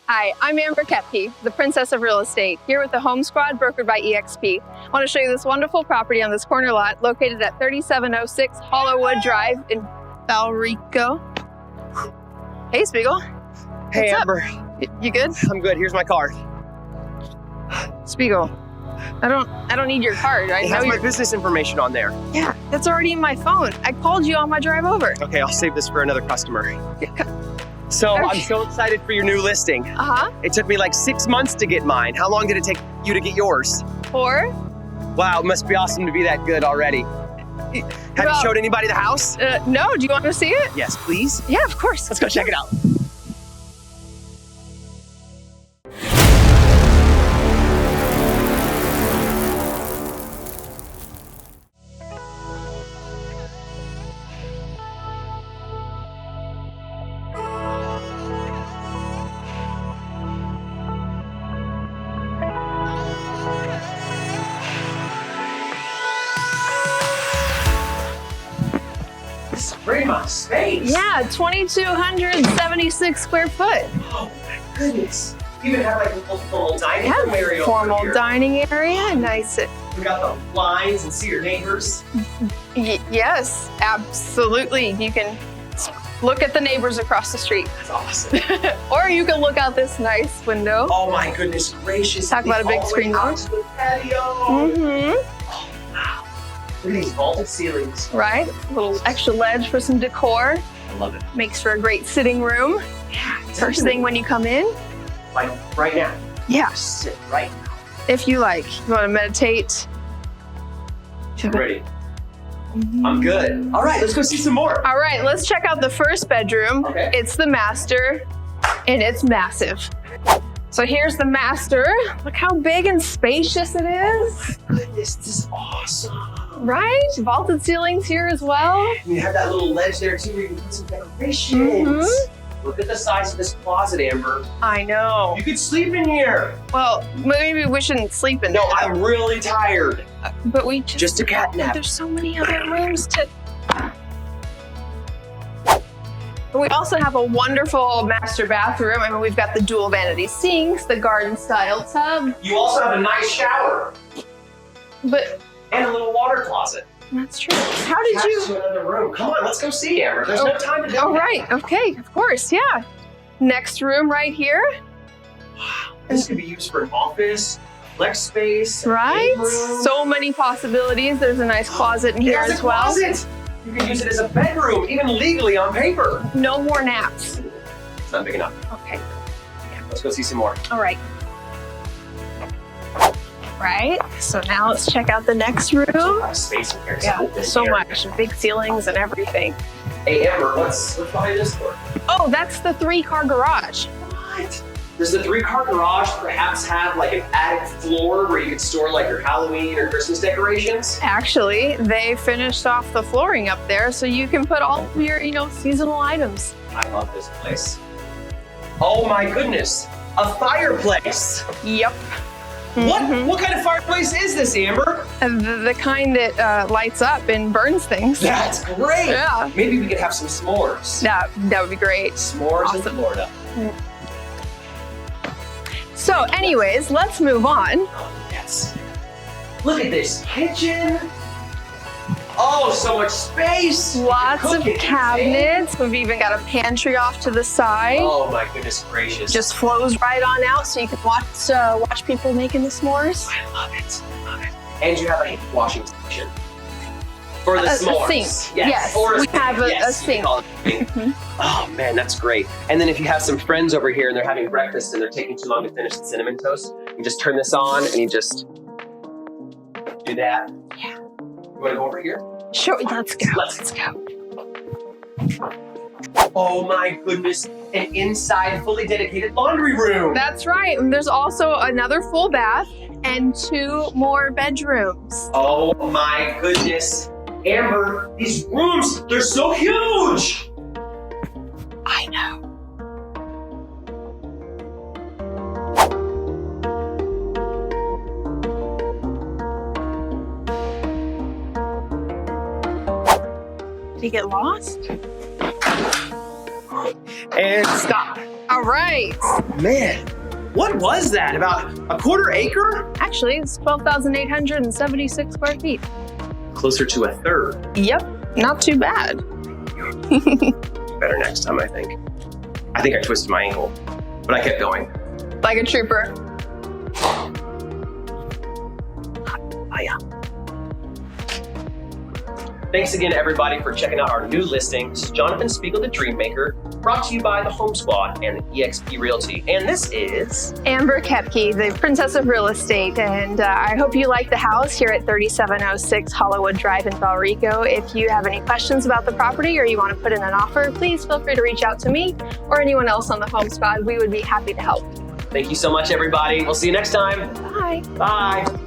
Hi, I'm Amber Koepke, the Princess of Real Estate, here with the Home Squad brokered by eXp. I want to show you this wonderful property on this corner lot located at 3706 Hollowwood Drive in Valrico. Hey, Speagle. Hey, What's Amber. up? You good? I'm good. Here's my card. Speagle, I don't need your card. It has my business information on there. Yeah, that's already in my phone. I called you on my drive over. Okay, I'll save this for another customer. So I'm so excited for your new listing. Uh-huh. It took me like 6 months to get mine. How long did it take you to get yours? 4? Wow, it must be awesome to be that good already. Have you showed anybody the house? No, do you want to see it? Yes, please. Yeah, of course. Let's go check it out. This is pretty much space. Yeah, 2,276 square foot. Oh my goodness. You even have like a little formal dining room area over Formal here. dining area, nice. We got the blinds and see your neighbors. Yes, absolutely. You can look at the neighbors across the street. That's awesome. Or you can look out this nice window. Oh my goodness gracious. Talk about a big screen door. Out to the patio. Mm-hmm. Oh, wow. Look at these vaulted ceilings. Right, a little extra ledge for some decor. I love it. Makes for a great sitting room. Yeah. First thing when you come in. Like right now. Yeah, Just sit right now. if you like. You want to meditate. I'm ready. I'm good. All right, let's go see some more. All right, let's check out the first bedroom. Okay. It's the master, and it's massive. So here's the master. Look how big and spacious it is. Goodness, this is awesome. Right? Vaulted ceilings here as well. And you have that little ledge there too where you can put some decorations. Look at the size of this closet, Amber. I know. You could sleep in here. Well, maybe we shouldn't sleep in No, there. I'm really tired. But we Just a cat nap. There's so many other rooms to. We also have a wonderful master bathroom. I mean, we've got the dual vanity sinks, the garden style tub. You also have a nice shower But and a little water closet. that's true. How did Attached you? to another room. Come on, let's go see, Amber. There's no time to do Oh, that. right. Okay. Of course. Yeah. Next room right here. Wow, this could be used for an office, flex space, Right? game room. So many possibilities. There's a nice closet in here There's as a well. closet. You can use it as a bedroom, even legally on paper. No more naps. It's not big enough. Okay. Let's go see some more. All right. Right. So now let's check out the next room. A lot of space in here. It's Yeah, open so area. much. Big ceilings and everything. Hey, Amber, what's behind this door? Oh, that's the 3-car garage. What? Does the 3-car garage perhaps have like an attic floor where you could store like your Halloween or Christmas decorations? Actually, they finished off the flooring up there so you can put all of your, seasonal items. I love this place. Oh my goodness, a fireplace. Yep. What kind of fireplace is this, Amber? The kind that lights up and burns things. That's great. Yeah. Maybe we could have some s'mores. That would be great. S'mores in Florida. So anyways, let's move on. Oh, yes. Look at this kitchen. Oh, so much space. Lots of Cooking, cabinets. We've even got a pantry off to the side. Oh my goodness gracious. Just flows right on out so you can watch people making the s'mores. I love it. I love it. And you have a washing station. For the A s'mores. sink. Yes, Or we sink. have a Yes, you can sink. call it a sink. Oh man, that's great. And then if you have some friends over here and they're having breakfast and they're taking too long to finish the cinnamon toast, you just turn this on and you just do that. Yeah. You want to go over here? Sure, let's go. Let's go. Oh my goodness, an inside fully dedicated laundry room. That's right. And there's also another full bath and 2 more bedrooms. Oh my goodness. Amber, these rooms, they're so huge. I know. Did he get lost? And stop. All right. Man, what was that? About a quarter acre? Actually, it's 12,876 square feet. Closer to a third. Yep, not too bad. Better next time, I think. I think I twisted my ankle, but I kept going. Like a trooper. Oh, yeah. Thanks again, everybody, for checking out our new listing. This is Jonathan Speagle, the Dream Maker, brought to you by the Home Squad and the eXp Realty. And this is Amber Koepke, the Princess of Real Estate. And I hope you like the house here at 3706 Hollywood Drive in Valrico. If you have any questions about the property or you want to put in an offer, please feel free to reach out to me or anyone else on the Home Squad. We would be happy to help. Thank you so much, everybody. We'll see you next time. Bye. Bye.